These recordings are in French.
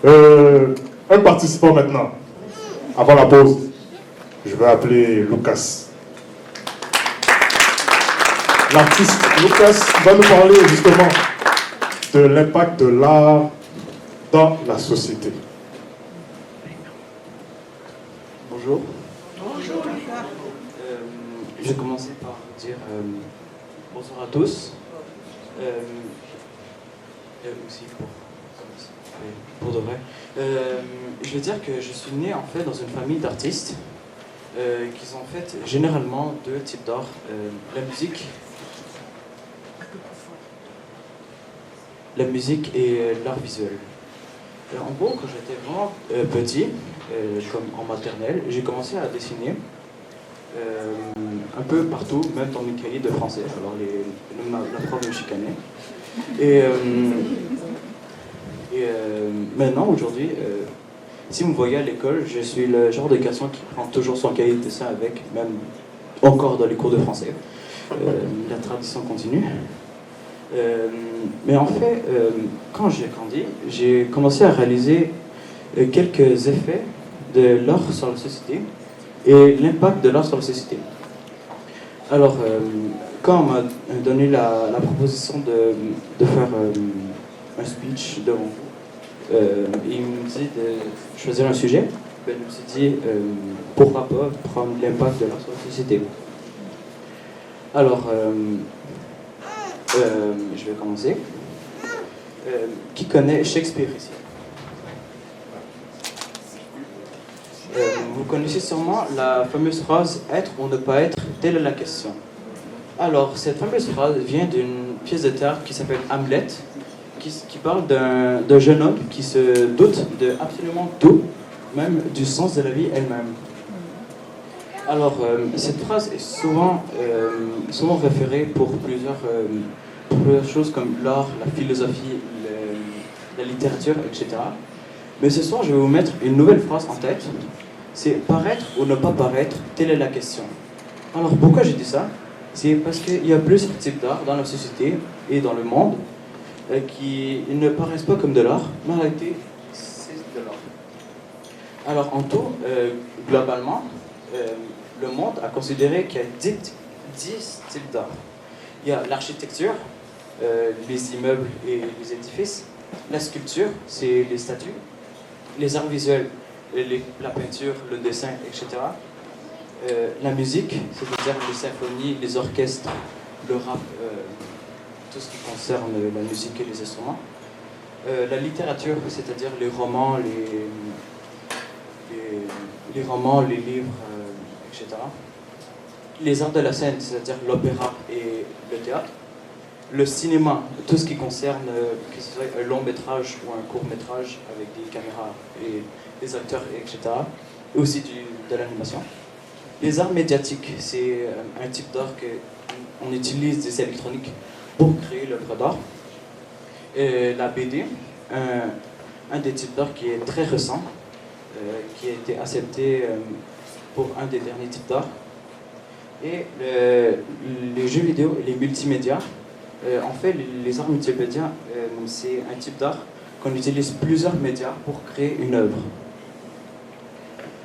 Un participant maintenant, avant la pause, je vais appeler Lucas. L'artiste Lucas va nous parler justement de l'impact de l'art dans la société. Bonjour. Bonjour. Je vais commencer par dire bonsoir à tous. Aussi pour de vrai. Je veux dire que je suis né en fait dans une famille d'artistes qui sont en fait généralement deux types d'art. La musique et l'art visuel. En gros, quand j'étais vraiment petit, comme en maternelle, j'ai commencé à dessiner un peu partout, même dans mes cahiers de français. Alors la prof me chicanait. Et maintenant, aujourd'hui, si vous me voyez à l'école, je suis le genre de garçon qui prend toujours son cahier de dessin avec, même encore dans les cours de français. La tradition continue. Mais en fait, quand j'ai grandi, j'ai commencé à réaliser quelques effets de l'art sur la société et l'impact de l'art sur la société. Alors, quand on m'a donné la proposition de faire un speech devant vous, il me dit de choisir un sujet, je me suis dit pourquoi pas prendre l'impact de l'art sur la société. Alors, je vais commencer. Qui connaît Shakespeare ici? Vous connaissez sûrement la fameuse phrase « Être ou ne pas être, telle est la question ». Alors, cette fameuse phrase vient d'une pièce de théâtre qui s'appelle Hamlet, qui parle d'un jeune homme qui se doute de absolument tout, même du sens de la vie elle-même. Alors, cette phrase est souvent référée pour plusieurs choses comme l'art, la philosophie, la littérature, etc. Mais ce soir, je vais vous mettre une nouvelle phrase en tête. C'est « paraître ou ne pas paraître, telle est la question ». Alors, pourquoi j'ai dit ça? C'est parce qu'il y a plusieurs types d'art dans la société et dans le monde qui ne paraissent pas comme de l'art, mais en réalité, c'est de l'art. Alors, en tout, globalement, le monde a considéré qu'il y a 10 types d'art. Il y a l'architecture, les immeubles et les édifices, la sculpture, c'est les statues, les arts visuels, la peinture, le dessin, etc. La musique, c'est-à-dire les symphonies, les orchestres, le rap, tout ce qui concerne la musique et les instruments. La littérature, c'est-à-dire les romans, les livres, etc. Les arts de la scène, c'est-à-dire l'opéra et le théâtre. Le cinéma, tout ce qui concerne que ce soit un long métrage ou un court métrage avec des caméras et des acteurs, etc. Et aussi de l'animation. Les arts médiatiques, c'est un type d'art qu'on utilise des électroniques pour créer l'œuvre d'art. Et la BD, un des types d'art qui est très récent, qui a été accepté pour un des derniers types d'art. Et les jeux vidéo et les multimédias. En fait, les arts multimédia, c'est un type d'art qu'on utilise plusieurs médias pour créer une œuvre.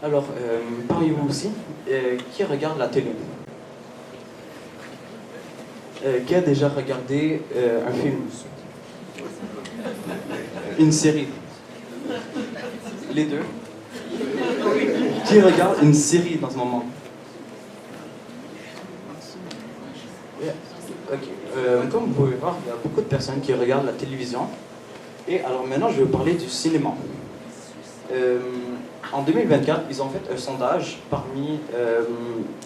Alors, parmi vous aussi, qui regarde la télé? Qui a déjà regardé un film? Une série? Les deux? Qui regarde une série dans ce moment? Ok. Comme vous pouvez voir, il y a beaucoup de personnes qui regardent la télévision. Et alors maintenant, je vais vous parler du cinéma. En 2024, ils ont fait un sondage parmi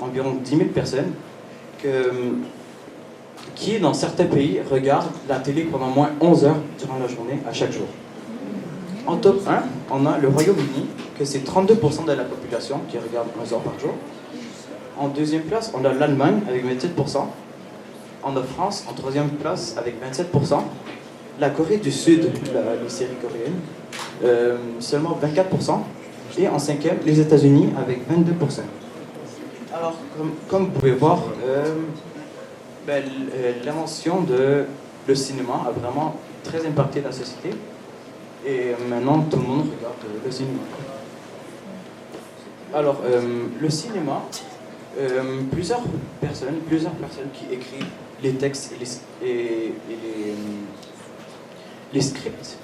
environ 10 000 personnes qui, dans certains pays, regardent la télé pendant au moins 11 heures durant la journée, à chaque jour. En top 1, on a le Royaume-Uni, que c'est 32% de la population qui regarde 11 heures par jour. En deuxième place, on a l'Allemagne avec 27%. On a France en troisième place avec 27%. La Corée du Sud, les séries coréennes, seulement 24%. Et en cinquième, les États-Unis avec 22%. Alors, comme vous pouvez voir, l'invention de le cinéma a vraiment très impacté la société. Et maintenant, tout le monde regarde le cinéma. Alors, le cinéma, plusieurs personnes qui écrivent les textes les scripts,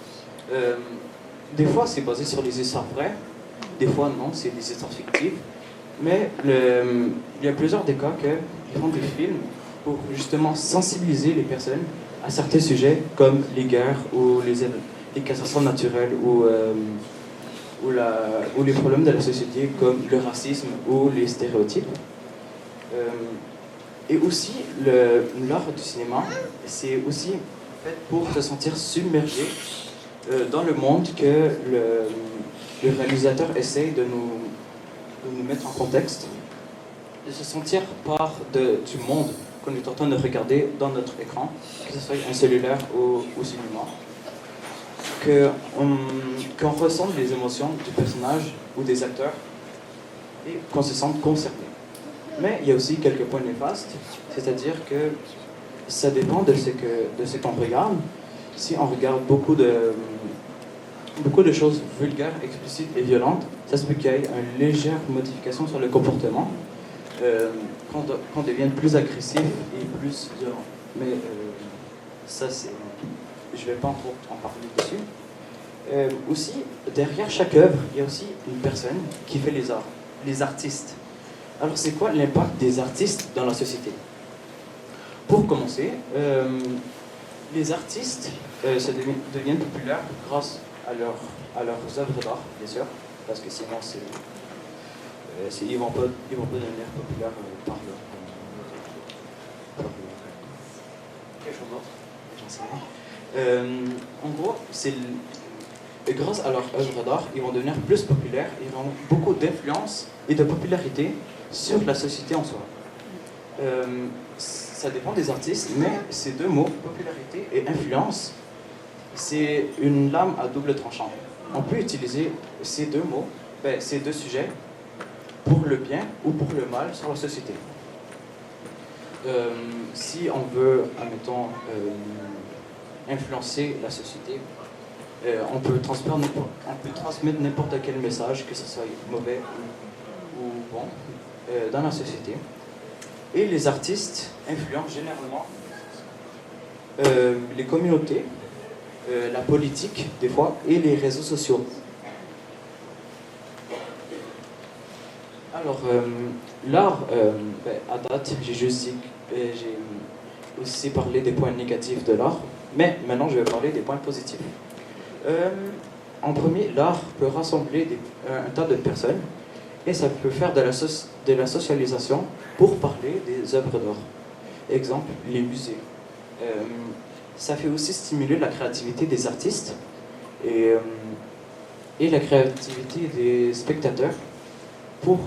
des fois c'est basé sur des histoires vraies, des fois non, c'est des histoires fictives. Mais il y a plusieurs des cas qu'ils font des films pour justement sensibiliser les personnes à certains sujets comme les guerres ou les catastrophes naturelles ou les problèmes de la société comme le racisme ou les stéréotypes. Et aussi, l'art du cinéma, c'est aussi fait pour se sentir submergé dans le monde que le réalisateur essaye de nous mettre en contexte, de se sentir part du monde qu'on est en train de regarder dans notre écran, que ce soit un cellulaire ou au cinéma, qu'on ressente les émotions du personnage ou des acteurs et qu'on se sente concerné. Mais il y a aussi quelques points néfastes, c'est-à-dire que ça dépend de ce qu'on regarde. Si on regarde beaucoup de choses vulgaires, explicites et violentes, ça se peut qu'il y ait une légère modification sur le comportement, qu'on devienne plus agressif et plus violent. Mais ça, je ne vais pas en parler dessus. Aussi, derrière chaque œuvre, il y a aussi une personne qui fait les arts, les artistes. Alors, c'est quoi l'impact des artistes dans la société? Pour commencer, les artistes deviennent populaires grâce à leurs œuvres d'art, bien sûr, parce que sinon, ils vont pas devenir populaires par quelque chose d'autre, j'en sais rien. En gros, grâce à leurs œuvres d'art, ils vont devenir plus populaires, ils auront beaucoup d'influence et de popularité sur la société en soi. Ça dépend des artistes, mais ces deux mots, popularité et influence, c'est une lame à double tranchant. On peut utiliser ces deux mots, ces deux sujets, pour le bien ou pour le mal sur la société. Si on veut, admettons, influencer la société, on peut transmettre n'importe quel message, que ce soit mauvais ou bon, dans la société. Et les artistes influencent généralement les communautés, la politique des fois, et les réseaux sociaux. Alors, l'art, à date, j'ai aussi parlé des points négatifs de l'art, mais maintenant je vais parler des points positifs. En premier, l'art peut rassembler un tas de personnes et ça peut faire de la socialisation pour parler des œuvres d'art. Exemple, les musées. Ça fait aussi stimuler la créativité des artistes et la créativité des spectateurs pour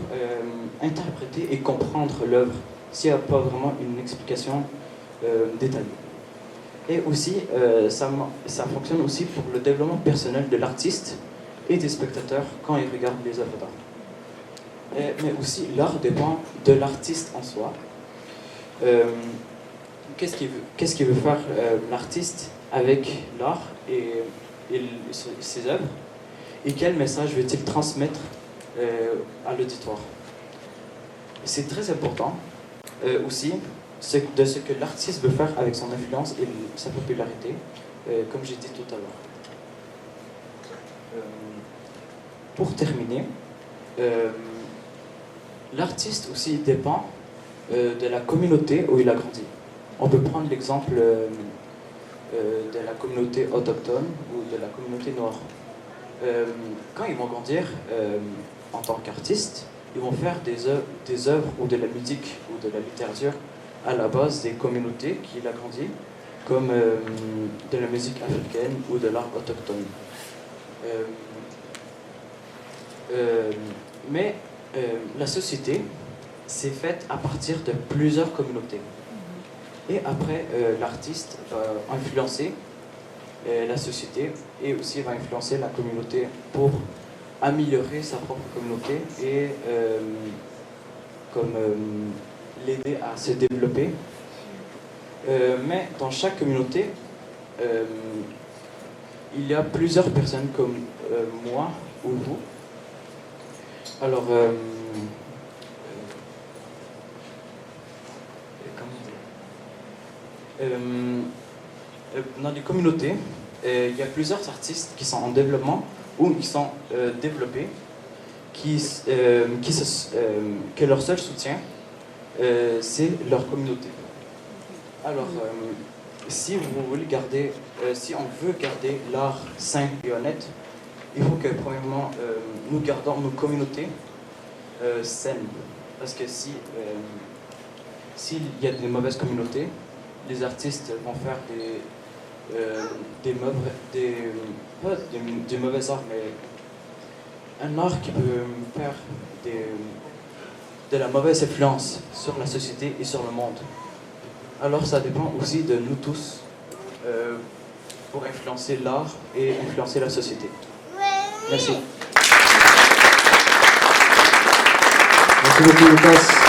interpréter et comprendre l'œuvre s'il n'y a pas vraiment une explication détaillée. Et aussi, ça fonctionne aussi pour le développement personnel de l'artiste et des spectateurs quand ils regardent les œuvres d'art. Mais aussi, l'art dépend de l'artiste en soi. Qu'est-ce qu'il veut faire l'artiste avec l'art et ses œuvres? Et quel message veut-il transmettre à l'auditoire? C'est très important aussi de ce que l'artiste veut faire avec son influence et sa popularité, comme j'ai dit tout à l'heure. Pour terminer, l'artiste aussi dépend de la communauté où il a grandi. On peut prendre l'exemple de la communauté autochtone ou de la communauté noire. Quand ils vont grandir en tant qu'artistes, ils vont faire des œuvres ou de la musique ou de la littérature à la base des communautés qu'il a grandi, comme de la musique africaine ou de l'art autochtone. Mais la société s'est faite à partir de plusieurs communautés. Et après, l'artiste va influencer la société et aussi va influencer la communauté pour améliorer sa propre communauté et l'aider à se développer. Mais dans chaque communauté, il y a plusieurs personnes comme moi ou vous. Alors, dans les communautés, il y a plusieurs artistes qui sont en développement ou qui sont développés, que leur seul soutien, c'est leur communauté. Alors, si vous voulez garder, si on veut garder l'art sain et honnête, il faut que premièrement nous gardons nos communautés saines. Parce que s'il y a des mauvaises communautés, les artistes vont faire des mauvais arts, mais un art qui peut faire de la mauvaise influence sur la société et sur le monde. Alors ça dépend aussi de nous tous pour influencer l'art et influencer la société. Merci. Merci beaucoup, Lucas.